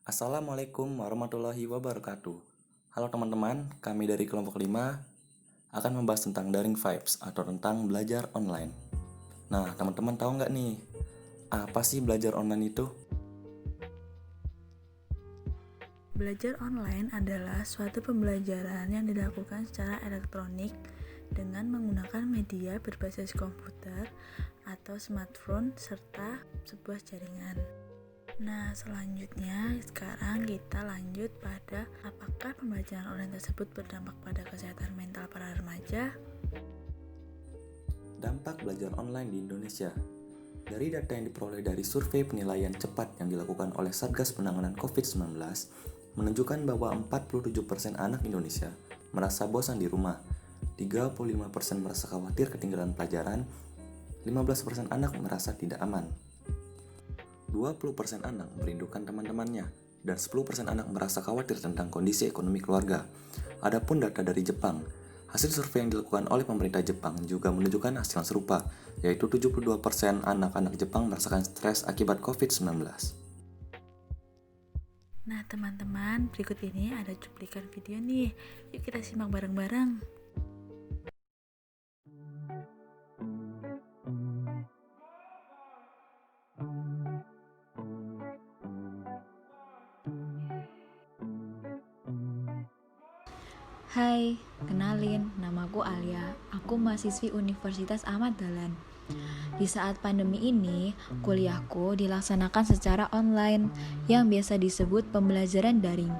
Assalamualaikum warahmatullahi wabarakatuh. Halo teman-teman, kami dari kelompok 5 akan membahas tentang daring vibes atau tentang belajar online. Nah, teman-teman tahu nggak nih, apa sih belajar online itu? Belajar online adalah suatu pembelajaran yang dilakukan secara elektronik dengan menggunakan media berbasis komputer atau smartphone serta sebuah jaringan. Nah, selanjutnya sekarang kita lanjut pada apakah pembelajaran online tersebut berdampak pada kesehatan mental para remaja? Dampak belajar online di Indonesia. Dari data yang diperoleh dari survei penilaian cepat yang dilakukan oleh Satgas Penanganan COVID-19, menunjukkan bahwa 47% anak Indonesia merasa bosan di rumah, 35% merasa khawatir ketinggalan pelajaran, 15% anak merasa tidak aman. 20% anak merindukan teman-temannya, dan 10% anak merasa khawatir tentang kondisi ekonomi keluarga. Adapun data dari Jepang, hasil survei yang dilakukan oleh pemerintah Jepang juga menunjukkan hasil yang serupa, yaitu 72% anak-anak Jepang merasakan stres akibat COVID-19. Nah, teman-teman, berikut ini ada cuplikan video nih. Yuk kita simak bareng-bareng. Hai, kenalin, namaku Alia. Aku mahasiswi Universitas Ahmad Dahlan. Di saat pandemi ini, kuliahku dilaksanakan secara online yang biasa disebut pembelajaran daring.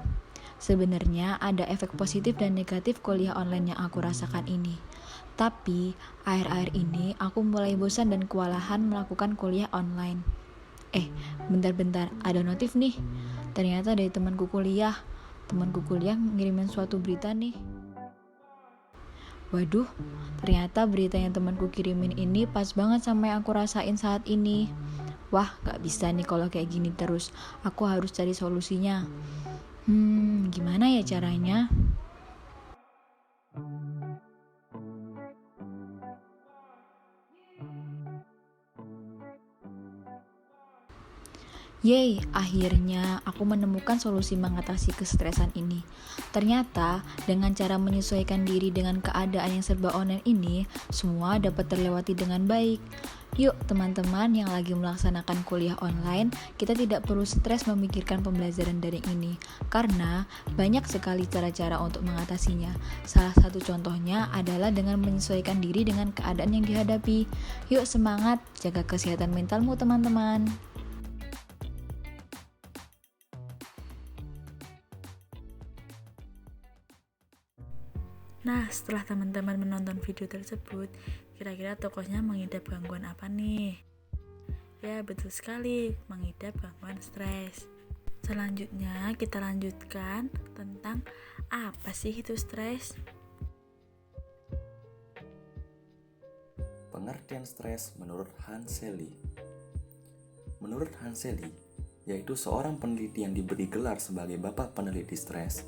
Sebenarnya ada efek positif dan negatif kuliah online yang aku rasakan ini. Tapi, akhir-akhir ini aku mulai bosan dan kewalahan melakukan kuliah online. Bentar-bentar, ada notif nih. Ternyata dari temanku kuliah. Temanku kuliah ngirimin suatu berita nih. Waduh, ternyata berita yang temanku kirimin ini pas banget sama yang aku rasain saat ini. Wah, gak bisa nih kalau kayak gini terus. Aku harus cari solusinya. Gimana ya caranya? Yeay, akhirnya aku menemukan solusi mengatasi kestresan ini. Ternyata, dengan cara menyesuaikan diri dengan keadaan yang serba online ini, semua dapat terlewati dengan baik. Yuk, teman-teman yang lagi melaksanakan kuliah online, kita tidak perlu stres memikirkan pembelajaran daring ini, karena banyak sekali cara-cara untuk mengatasinya. Salah satu contohnya adalah dengan menyesuaikan diri dengan keadaan yang dihadapi. Yuk semangat, jaga kesehatan mentalmu teman-teman. Nah, setelah teman-teman menonton video tersebut, kira-kira tokohnya mengidap gangguan apa nih? Ya, betul sekali, mengidap gangguan stres. Selanjutnya, kita lanjutkan tentang apa sih itu stres? Pengertian stres menurut Hans Selye. Menurut Hans Selye, yaitu seorang peneliti yang diberi gelar sebagai Bapak Peneliti Stres,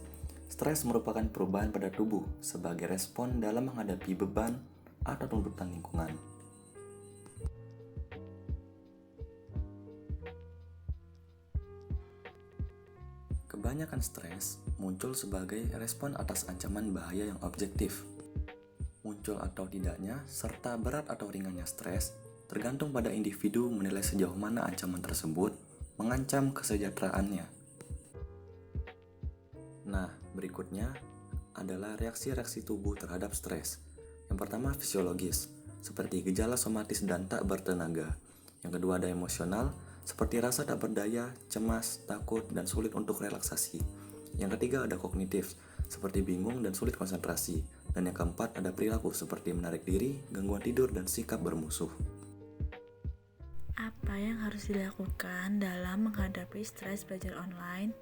stres merupakan perubahan pada tubuh sebagai respon dalam menghadapi beban atau tuntutan lingkungan. Kebanyakan stres muncul sebagai respon atas ancaman bahaya yang objektif. Muncul atau tidaknya, serta berat atau ringannya stres, tergantung pada individu menilai sejauh mana ancaman tersebut mengancam kesejahteraannya. Nah, berikutnya adalah reaksi-reaksi tubuh terhadap stres. Yang pertama fisiologis, seperti gejala somatis dan tak bertenaga. Yang kedua ada emosional, seperti rasa tak berdaya, cemas, takut, dan sulit untuk relaksasi. Yang ketiga ada kognitif, seperti bingung dan sulit konsentrasi. Dan yang keempat ada perilaku, seperti menarik diri, gangguan tidur, dan sikap bermusuh. Apa yang harus dilakukan dalam menghadapi stres belajar online?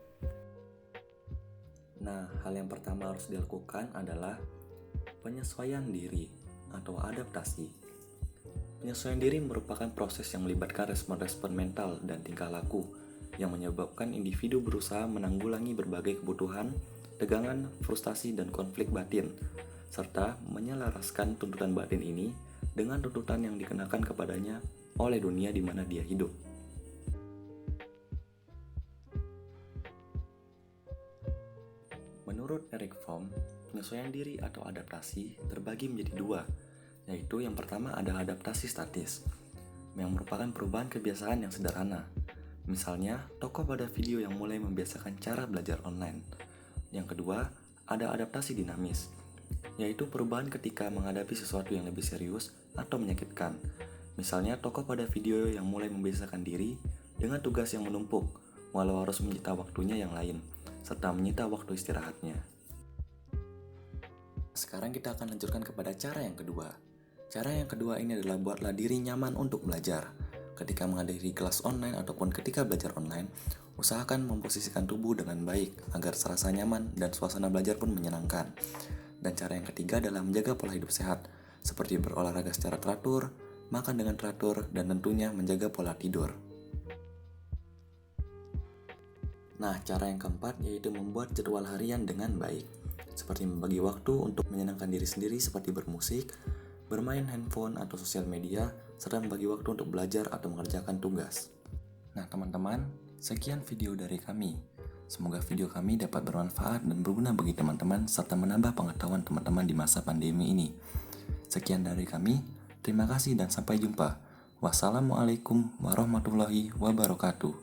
Nah, hal yang pertama harus dilakukan adalah penyesuaian diri atau adaptasi. Penyesuaian diri merupakan proses yang melibatkan respon-respon mental dan tingkah laku yang menyebabkan individu berusaha menanggulangi berbagai kebutuhan, tegangan, frustasi, dan konflik batin, serta menyelaraskan tuntutan batin ini dengan tuntutan yang dikenakan kepadanya oleh dunia di mana dia hidup. Menurut Eric Fromm, penyesuaian diri atau adaptasi terbagi menjadi dua, yaitu yang pertama adalah adaptasi statis, yang merupakan perubahan kebiasaan yang sederhana. Misalnya, tokoh pada video yang mulai membiasakan cara belajar online. Yang kedua, ada adaptasi dinamis, yaitu perubahan ketika menghadapi sesuatu yang lebih serius atau menyakitkan. Misalnya, tokoh pada video yang mulai membiasakan diri dengan tugas yang menumpuk, walau harus menyita waktunya yang lain, serta menyita waktu istirahatnya. Sekarang kita akan lanjutkan kepada cara yang kedua. Cara yang kedua ini adalah buatlah diri nyaman untuk belajar. Ketika menghadiri kelas online ataupun ketika belajar online, usahakan memposisikan tubuh dengan baik agar serasa nyaman dan suasana belajar pun menyenangkan. Dan cara yang ketiga adalah menjaga pola hidup sehat, seperti berolahraga secara teratur, makan dengan teratur, dan tentunya menjaga pola tidur. Nah, cara yang keempat yaitu membuat jadwal harian dengan baik, seperti membagi waktu untuk menyenangkan diri sendiri seperti bermusik, bermain handphone atau sosial media, serta membagi waktu untuk belajar atau mengerjakan tugas. Nah, teman-teman, sekian video dari kami. Semoga video kami dapat bermanfaat dan berguna bagi teman-teman serta menambah pengetahuan teman-teman di masa pandemi ini. Sekian dari kami, terima kasih dan sampai jumpa. Wassalamualaikum warahmatullahi wabarakatuh.